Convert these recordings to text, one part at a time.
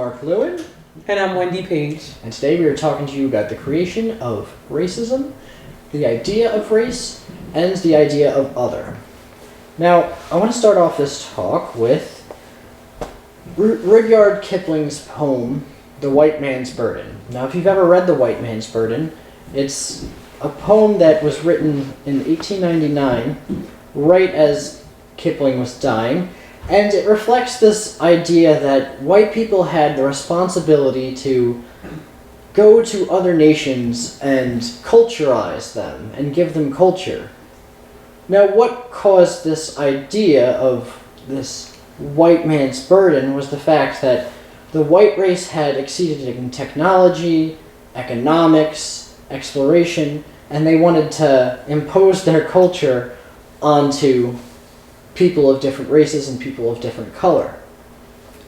Mark Lewin. And I'm Wendy Page. And today we are talking to you about the creation of racism, the idea of race, and the idea of other. Now, I want to start off this talk with Rudyard Kipling's poem, The White Man's Burden. Now, if you've ever read The White Man's Burden, it's a poem that was written in 1899, right as Kipling was dying, and it reflects this idea that white people had the responsibility to go to other nations and culturize them and give them culture. Now, what caused this idea of this white man's burden was the fact that the white race had exceeded in technology, economics, exploration, and they wanted to impose their culture onto people of different races and people of different color.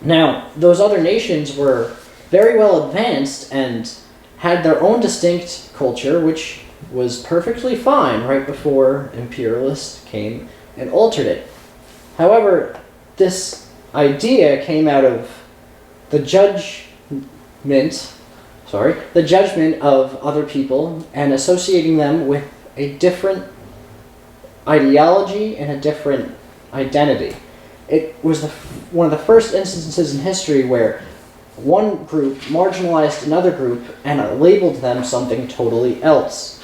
Now, those other nations were very well advanced and had their own distinct culture, which was perfectly fine right before imperialists came and altered it. However, this idea came out of the judgment of other people and associating them with a different ideology and a different identity. It was one of the first instances in history where one group marginalized another group and labeled them something totally else.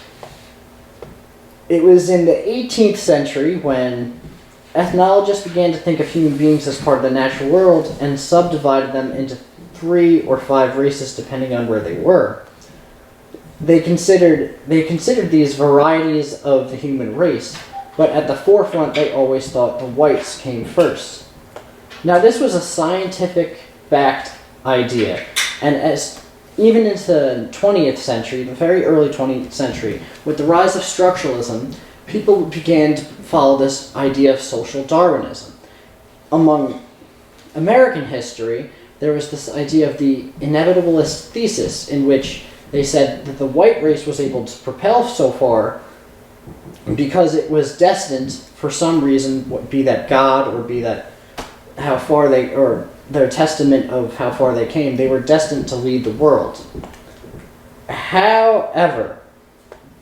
It was in the 18th century when ethnologists began to think of human beings as part of the natural world and subdivided them into 3 or 5 races depending on where they were. They considered these varieties of the human race, but at the forefront they always thought the whites came first. Now, this was a scientific-backed idea, and as even into the 20th century, the very early 20th century, with the rise of structuralism, people began to follow this idea of social Darwinism. Among American history, there was this idea of the inevitabilist thesis, in which they said that the white race was able to propel so far because it was destined for some reason, be that God or be that how far they, or their testament of how far they came, they were destined to lead the world. However,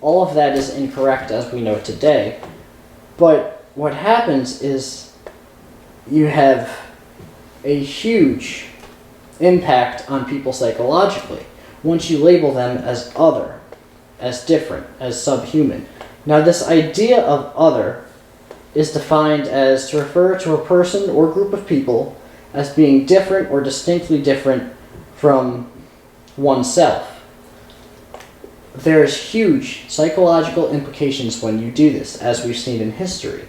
all of that is incorrect as we know it today. But what happens is you have a huge impact on people psychologically once you label them as other, as different, as subhuman. Now, this idea of other is defined as to refer to a person or group of people as being different or distinctly different from oneself. There's huge psychological implications when you do this, as we've seen in history.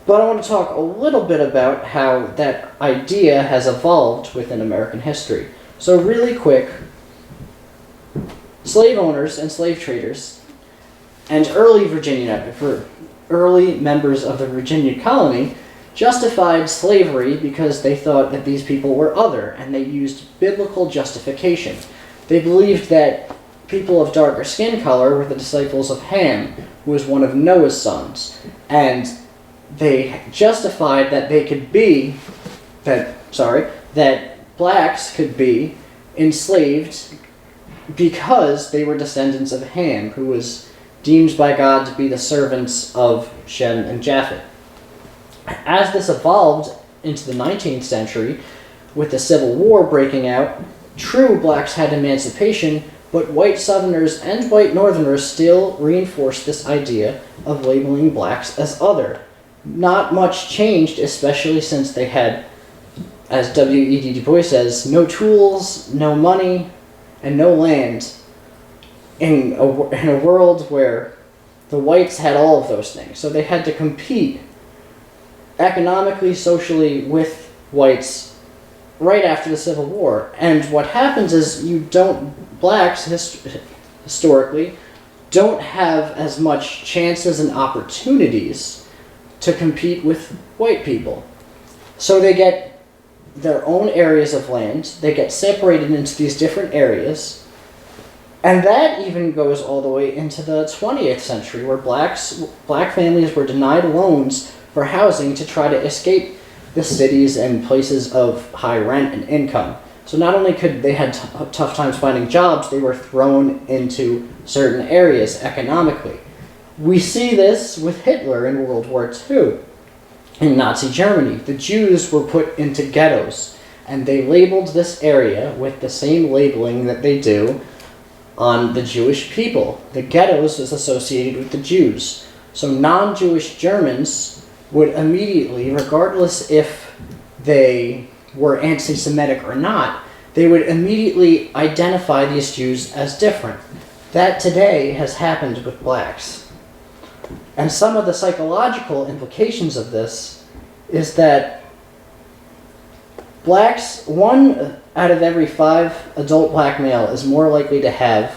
But I want to talk a little bit about how that idea has evolved within American history. So really quick, slave owners and slave traders and early members of the Virginia colony justified slavery because they thought that these people were other, and they used biblical justification. They believed that people of darker skin color were the disciples of Ham, who was one of Noah's sons, and they justified that that blacks could be enslaved because they were descendants of Ham, who was deemed by God to be the servants of Shem and Japheth. As this evolved into the 19th century, with the Civil War breaking out, true blacks had emancipation, but white Southerners and white Northerners still reinforced this idea of labeling blacks as other. Not much changed, especially since they had, as W.E.B. Du Bois says, no tools, no money, and no land in a world where the whites had all of those things. So they had to compete economically, socially with whites right after the Civil War. And what happens is blacks historically don't have as much chances and opportunities to compete with white people. So they get their own areas of land, they get separated into these different areas, and that even goes all the way into the 20th century, where black families were denied loans for housing to try to escape the cities and places of high rent and income. So not only could they had tough times finding jobs, they were thrown into certain areas economically. We see this with Hitler in World War II. In Nazi Germany, the Jews were put into ghettos, and they labeled this area with the same labeling that they do on the Jewish people. The ghettos is associated with the Jews. So non-Jewish Germans would immediately, regardless if they were anti-Semitic or not, they would immediately identify these Jews as different. That today has happened with blacks. And some of the psychological implications of this is that blacks, 1 out of every 5 adult black male is most likely to have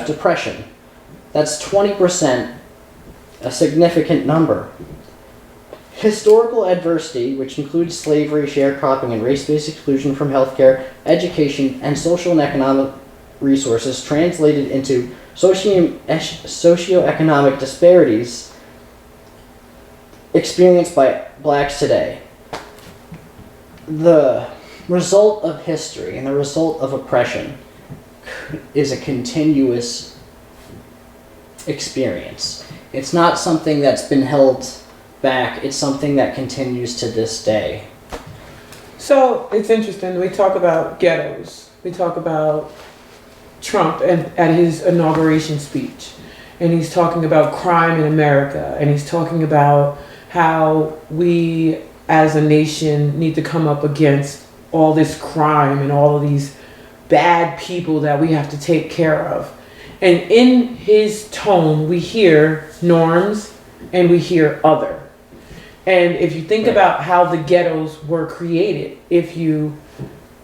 depression. That's 20%, a significant number. Historical adversity, which includes slavery, sharecropping, and race-based exclusion from healthcare, education, and social and economic resources, translated into socioeconomic disparities experienced by blacks today. The result of history and the result of oppression is a continuous experience. It's not something that's been held back, it's something that continues to this day. So it's interesting, we talk about ghettos, we talk about Trump at his inauguration speech, and he's talking about crime in America, and he's talking about how we as a nation need to come up against all this crime and all of these bad people that we have to take care of. And in his tone, we hear norms and we hear other. And if you think about how the ghettos were created, if you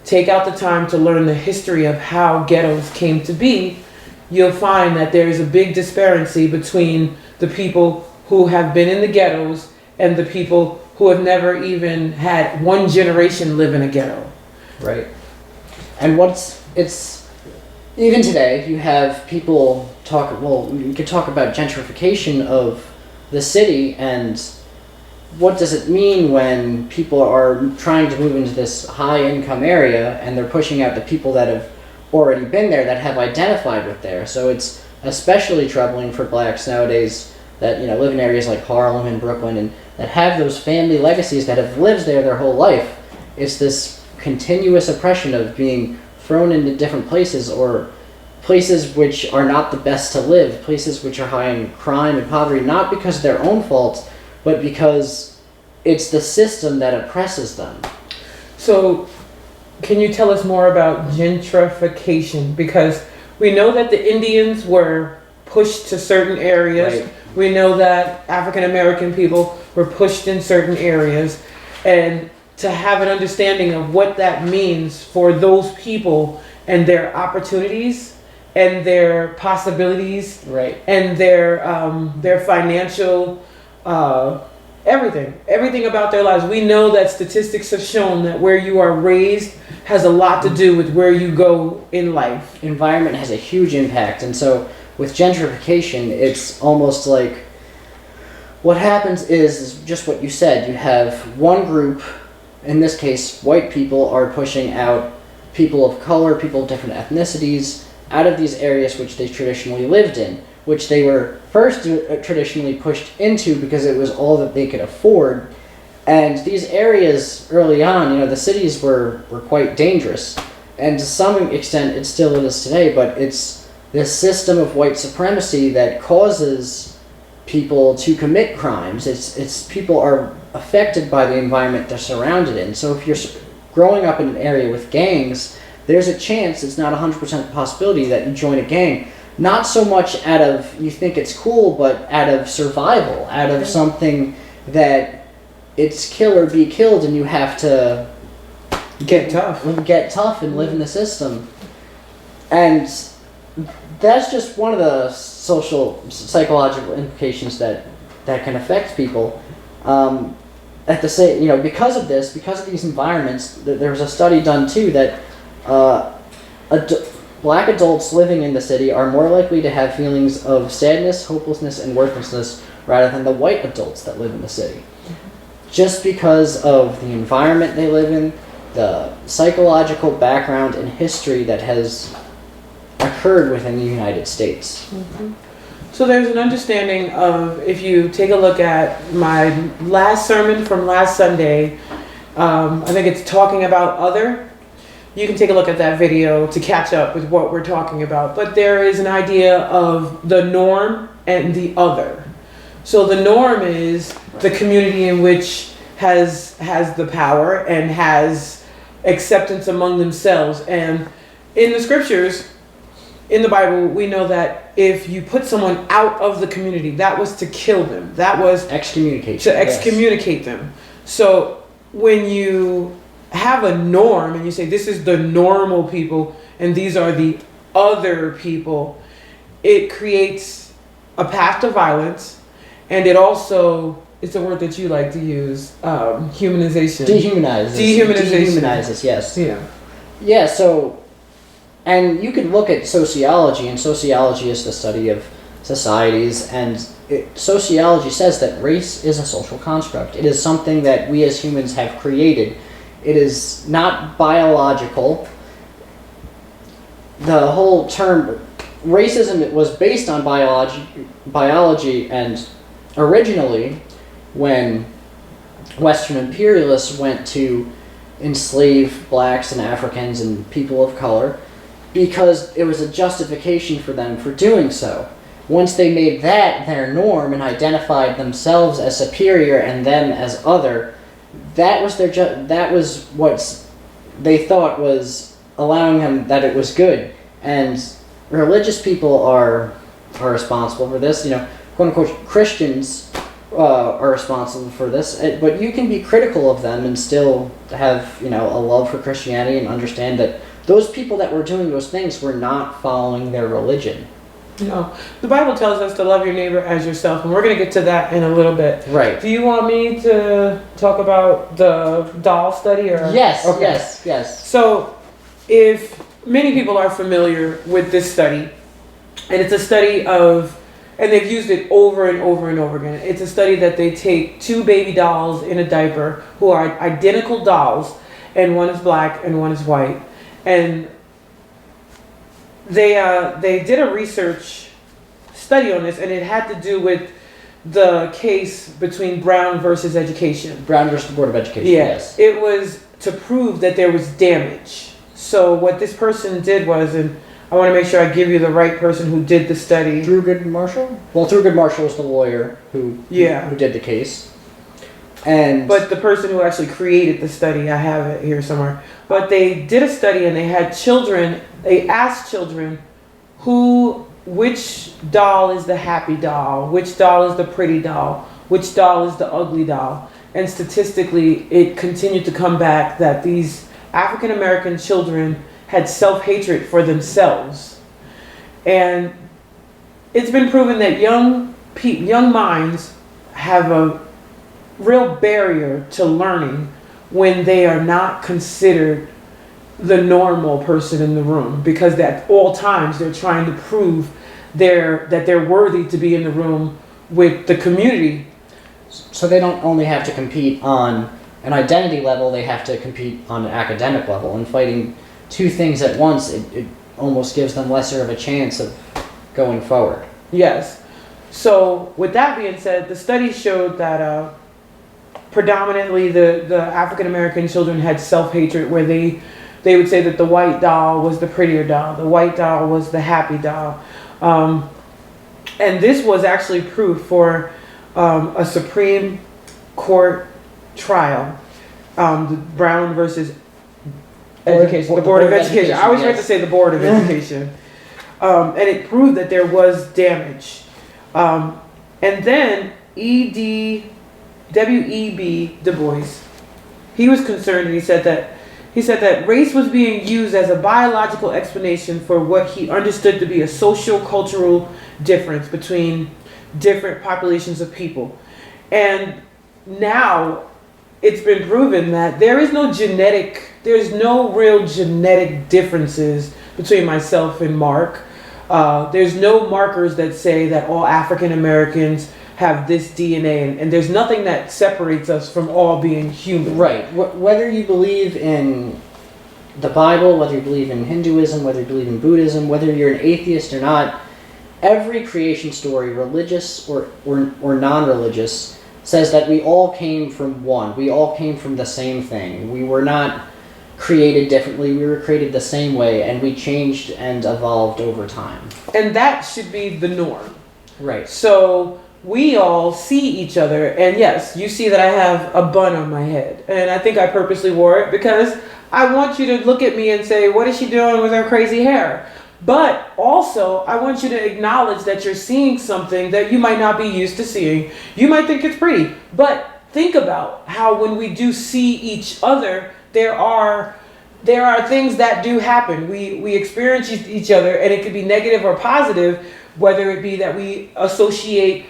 take out the time to learn the history of how ghettos came to be, you'll find that there is a big disparity between the people who have been in the ghettos and the people who have never even had one generation live in a ghetto. Right. And even today, you have people you could talk about gentrification of the city, and what does it mean when people are trying to move into this high-income area and they're pushing out the people that have already been there, that have identified with there. So it's especially troubling for blacks nowadays that live in areas like Harlem and Brooklyn and that have those family legacies that have lived there their whole life. It's this continuous oppression of being thrown into different places, or places which are not the best to live, places which are high in crime and poverty, not because of their own fault, but because it's the system that oppresses them. So, can you tell us more about gentrification? Because we know that the Indians were pushed to certain areas. Right. We know that African American people were pushed in certain areas. And to have an understanding of what that means for those people and their opportunities and their possibilities, right, and their financial everything about their lives. We know that statistics have shown that where you are raised has a lot to do with where you go in life. Environment has a huge impact, and so with gentrification, it's almost like what happens is just what you said. You have one group, in this case, white people are pushing out people of color, people of different ethnicities, out of these areas which they traditionally lived in, which they were first traditionally pushed into because it was all that they could afford. And these areas early on, the cities were quite dangerous. And to some extent it still is today, but it's this system of white supremacy that causes people to commit crimes. It's people are affected by the environment they're surrounded in. So if you're growing up in an area with gangs, there's a chance, it's not 100% possibility, that you join a gang. Not so much out of, you think it's cool, but out of survival, out of something that it's kill or be killed, and you have to get tough and live in the system. And that's just one of the psychological implications that can affect people. At the same, because of these environments, there was a study done too that black adults living in the city are more likely to have feelings of sadness, hopelessness, and worthlessness rather than the white adults that live in the city. Just because of the environment they live in, the psychological background and history that has occurred within the United States. Mm-hmm. So there's an understanding of, if you take a look at my last sermon from last Sunday, I think it's talking about other. You can take a look at that video to catch up with what we're talking about. But there is an idea of the norm and the other. So the norm is the community in which has the power and has acceptance among themselves. And in the scriptures, in the Bible, we know that if you put someone out of the community, that was to kill them. That was Excommunication. to excommunicate them. So when you have a norm and you say this is the normal people and these are the other people, it creates a path to violence, and it also, it's a word that you like to use, humanization. Dehumanizes, yes. Yeah. Yeah, so, and you can look at sociology, and sociology is the study of societies, and sociology says that race is a social construct. It is something that we as humans have created. It is not biological. The whole term racism was based on biology, and originally when Western imperialists went to enslave blacks and Africans and people of color, because it was a justification for them for doing so. Once they made that their norm and identified themselves as superior and them as other, that was that was what they thought was allowing them that it was good. And religious people are responsible for this. You know, quote unquote Christians are responsible for this. But you can be critical of them and still have, you know, a love for Christianity and understand that those people that were doing those things were not following their religion. No. The Bible tells us to love your neighbor as yourself, and we're going to get to that in a little bit. Right. Do you want me to talk about the doll study? Or? Yes, okay. yes. So, if many people are familiar with this study, and it's a study of, and they've used it over and over and over again. It's a study that they take two baby dolls in a diaper who are identical dolls, and one is black and one is white. And they did a research study on this, and it had to do with the case between Brown versus Education. Brown versus the Board of Education, yes. It was to prove that there was damage. So what this person did was, and I want to make sure I give you the right person who did the study. Thurgood Marshall? Well, Thurgood Marshall was the lawyer who did the case. But the person who actually created the study, I have it here somewhere. But they did a study, and they had children. They asked children which doll is the happy doll, which doll is the pretty doll, which doll is the ugly doll. And statistically, it continued to come back that these African American children had self-hatred for themselves. And it's been proven that young minds have a real barrier to learning when they are not considered the normal person in the room, because at all times they're trying to prove that they're worthy to be in the room with the community. So they don't only have to compete on an identity level, they have to compete on an academic level. And fighting two things at once, it almost gives them lesser of a chance of going forward. Yes. So with that being said, the study showed that predominantly the African American children had self-hatred, where they would say that the white doll was the prettier doll, the white doll was the happy doll. And this was actually proof for a Supreme Court trial, the Brown versus Education, the Board of Education. I always like to say the Board of Education. And it proved that there was damage. And then W.E.B. Du Bois, he was concerned, and he said that race was being used as a biological explanation for what he understood to be a social cultural difference between different populations of people. And now it's been proven that there's no real genetic differences between myself and Mark. There's no markers that say that all African Americans have this DNA, and there's nothing that separates us from all being human. Right. Whether you believe in the Bible, whether you believe in Hinduism, whether you believe in Buddhism, whether you're an atheist or not, every creation story, religious or non-religious, says that we all came from one. We all came from the same thing. We were not created differently. We were created the same way, and we changed and evolved over time. And that should be the norm. Right. So we all see each other, and yes, you see that I have a bun on my head, and I think I purposely wore it because I want you to look at me and say, what is she doing with her crazy hair? But also, I want you to acknowledge that you're seeing something that you might not be used to seeing. You might think it's pretty, but think about how when we do see each other, there are things that do happen. We experience each other, and it could be negative or positive, whether it be that we associate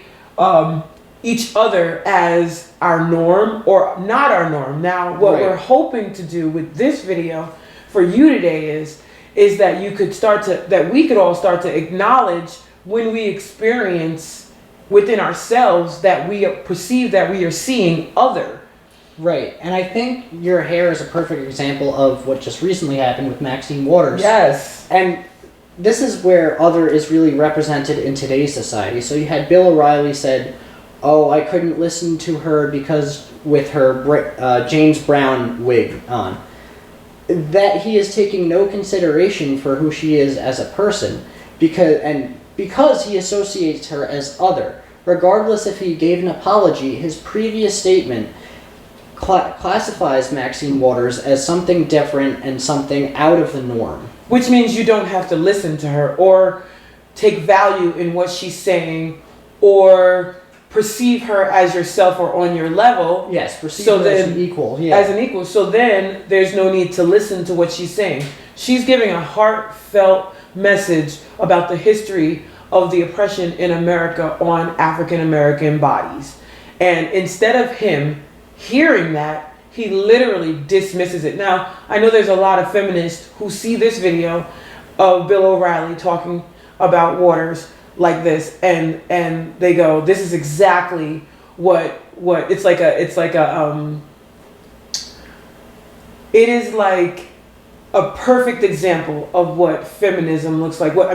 each other as our norm or not our norm. Now, what we're hoping to do with this video for you today is that we could all start to acknowledge when we experience within ourselves that we perceive that we are seeing other. Right, and I think your hair is a perfect example of what just recently happened with Maxine Waters. Yes. And this is where other is really represented in today's society. So you had Bill O'Reilly said, oh, I couldn't listen to her because with her James Brown wig on. That he is taking no consideration for who she is as a person because he associates her as other. Regardless if he gave an apology, his previous statement classifies Maxine Waters as something different and something out of the norm. Which means you don't have to listen to her or take value in what she's saying or perceive her as yourself or on your level. Yes, perceive her as an equal. Yeah. As an equal. So then there's no need to listen to what she's saying. She's giving a heartfelt message about the history of the oppression in America on African American bodies. And instead of him hearing that, he literally dismisses it. Now, I know there's a lot of feminists who see this video of Bill O'Reilly talking about Waters like this, and they go, this is exactly what it is like a perfect example of what feminism looks like. What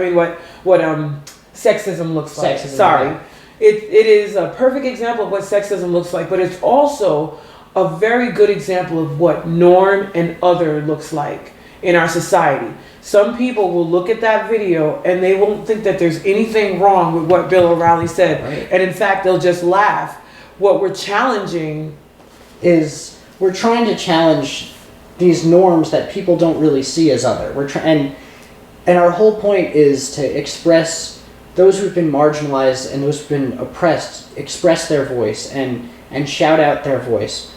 sexism looks like. Sorry. Yeah. It is a perfect example of what sexism looks like, but it's also a very good example of what norm and other looks like in our society. Some people will look at that video and they won't think that there's anything wrong with what Bill O'Reilly said. Right. And in fact, they'll just laugh. What we're challenging is we're trying to challenge these norms that people don't really see as other. And our whole point is to express those who've been marginalized and those who've been oppressed, express their voice and shout out their voice.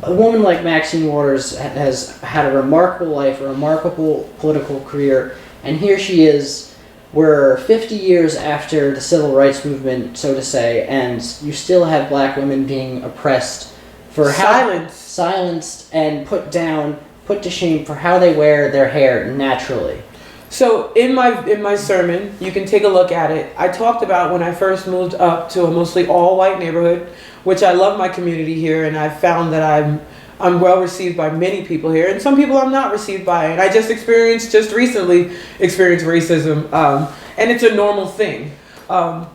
A woman like Maxine Waters has had a remarkable life, a remarkable political career, and here she is, we're 50 years after the civil rights movement, so to say, and you still have black women being oppressed for silenced and put down, put to shame for how they wear their hair naturally. So in my sermon, you can take a look at it. I talked about when I first moved up to a mostly all-white neighborhood, which I love my community here, and I've found that I'm well received by many people here, and some people I'm not received by. And I just recently experienced racism, and it's a normal thing. And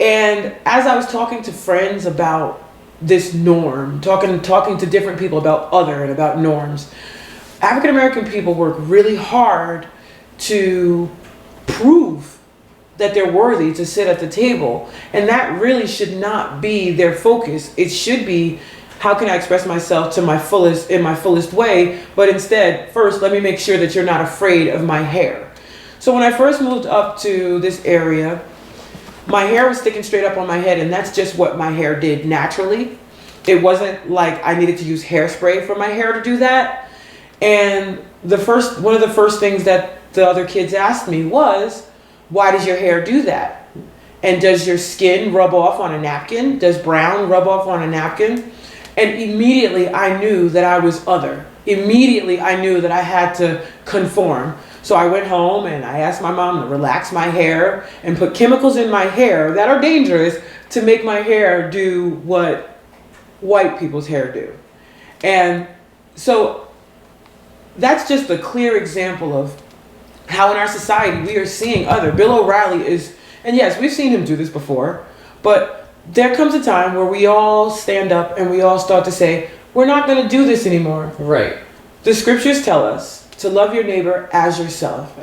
as I was talking to friends about this norm, talking to different people about other and about norms, African American people work really hard to prove that they're worthy to sit at the table, and that really should not be their focus. It should be, how can I express myself in my fullest way, but instead, first let me make sure that you're not afraid of my hair. So when I first moved up to this area, my hair was sticking straight up on my head, and that's just what my hair did naturally. It wasn't like I needed to use hairspray for my hair to do that. And one of the first things that the other kids asked me was, why does your hair do that? And does your skin rub off on a napkin? Does brown rub off on a napkin? And immediately I knew that I was other. Immediately I knew that I had to conform. So I went home and I asked my mom to relax my hair and put chemicals in my hair that are dangerous to make my hair do what white people's hair do. And so that's just a clear example of how in our society we are seeing other. Bill O'Reilly is, and yes, we've seen him do this before, but there comes a time where we all stand up and we all start to say, we're not going to do this anymore. Right. The scriptures tell us to love your neighbor as yourself.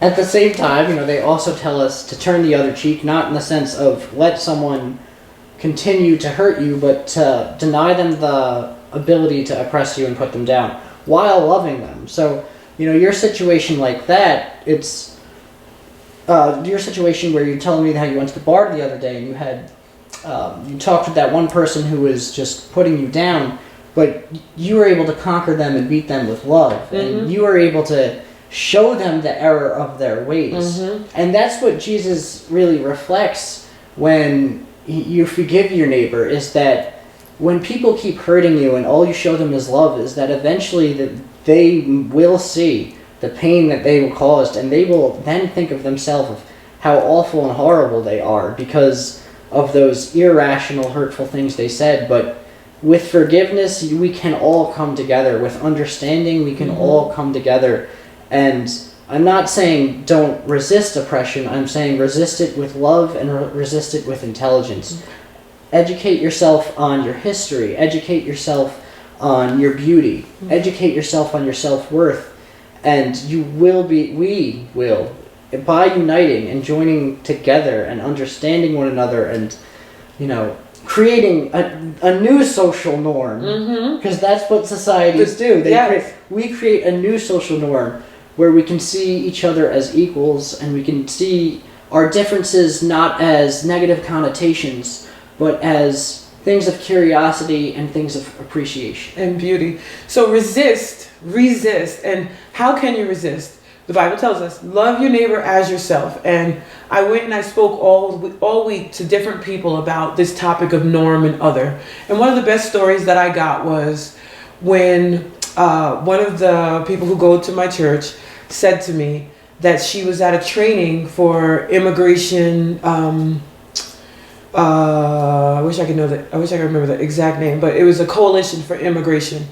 At the same time, you know, they also tell us to turn the other cheek, not in the sense of let someone continue to hurt you, but to deny them the ability to oppress you and put them down while loving them. So, you know, your situation like that, it's your situation where you're telling me how you went to the bar the other day and you had you talked with that one person who was just putting you down, but you were able to conquer them and beat them with love, and you were able to show them the error of their ways. And that's what Jesus really reflects when you forgive your neighbor, is that when people keep hurting you and all you show them is love, is that eventually that they will see the pain that they were caused, and they will then think of themselves of how awful and horrible they are because of those irrational, hurtful things they said. But with forgiveness, we can all come together. With understanding, we can all come together. And I'm not saying don't resist oppression. I'm saying resist it with love and resist it with intelligence. Educate yourself on your history. Educate yourself on your beauty. Educate yourself on your self-worth. And we will, by uniting and joining together and understanding one another and, you know, creating a new social norm. Because that's what societies do. We create a new social norm where we can see each other as equals, and we can see our differences not as negative connotations, but as things of curiosity and things of appreciation. And beauty. So resist. And how can you resist? The Bible tells us, love your neighbor as yourself. And I went and I spoke all week to different people about this topic of norm and other. And one of the best stories that I got was when one of the people who go to my church said to me that she was at a training for immigration. I wish I could remember the exact name, but it was a coalition for immigration.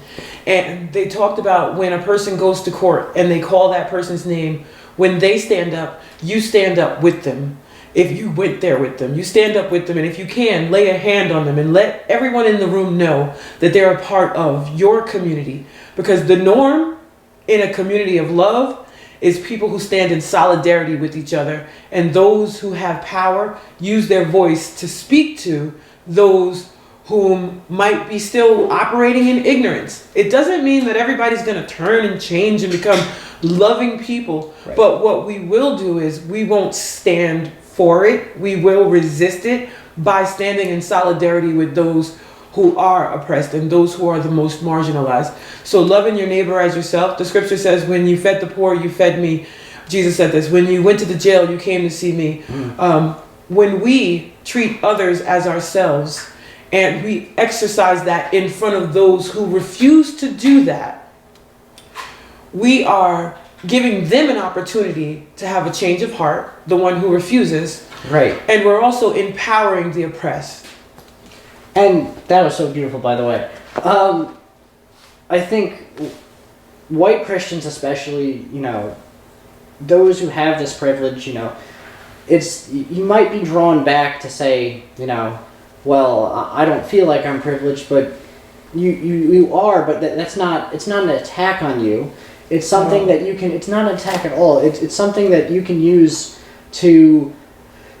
And they talked about when a person goes to court and they call that person's name, when they stand up, you stand up with them. If you went there with them, you stand up with them. And if you can, lay a hand on them and let everyone in the room know that they're a part of your community. Because the norm in a community of love is people who stand in solidarity with each other, and those who have power use their voice to speak to those whom might be still operating in ignorance. It doesn't mean that everybody's going to turn and change and become loving people, right. But what we will do is we won't stand for it. We will resist it by standing in solidarity with those who are oppressed and those who are the most marginalized. So loving your neighbor as yourself. The scripture says, when you fed the poor, you fed me. Jesus said this. When you went to the jail, you came to see me. When we treat others as ourselves and we exercise that in front of those who refuse to do that, we are giving them an opportunity to have a change of heart, the one who refuses. Right. And we're also empowering the oppressed. And that was so beautiful, by the way. I think white Christians especially, you know, those who have this privilege, you know, you might be drawn back to say, you know, well, I don't feel like I'm privileged, but you are, but it's not an attack on you. It's something that you can, it's not an attack at all. It's something that you can use to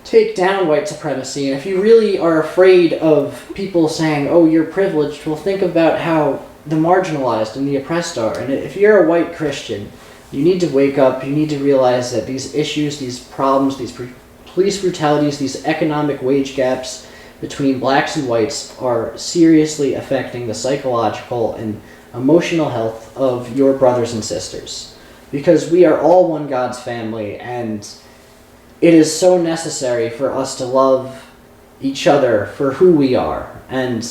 take down white supremacy. And if you really are afraid of people saying, oh, you're privileged, well, think about how the marginalized and the oppressed are. And if you're a white Christian, you need to wake up. You need to realize that these issues, these problems, these police brutalities, these economic wage gaps between blacks and whites are seriously affecting the psychological and emotional health of your brothers and sisters. Because we are all one God's family, and it is so necessary for us to love each other for who we are. And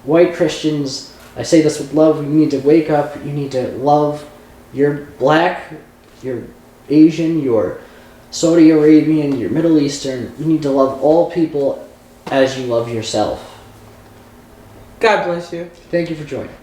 white Christians, I say this with love, you need to wake up, you need to love You're black, you're Asian, you're Saudi Arabian, you're Middle Eastern. You need to love all people as you love yourself. God bless you. Thank you for joining.